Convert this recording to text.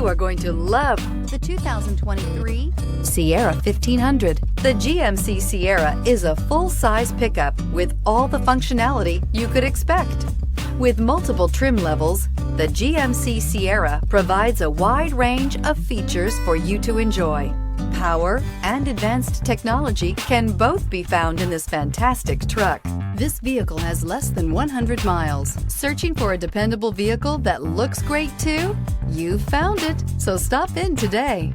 You are going to love the 2023 Sierra 1500. The GMC Sierra is a full-size pickup with all the functionality you could expect. With multiple trim levels, the GMC Sierra provides a wide range of features for you to enjoy. Power and advanced technology can both be found in this fantastic truck. This vehicle has less than 100 miles. Searching for a dependable vehicle that looks great too? You found it, so stop in today.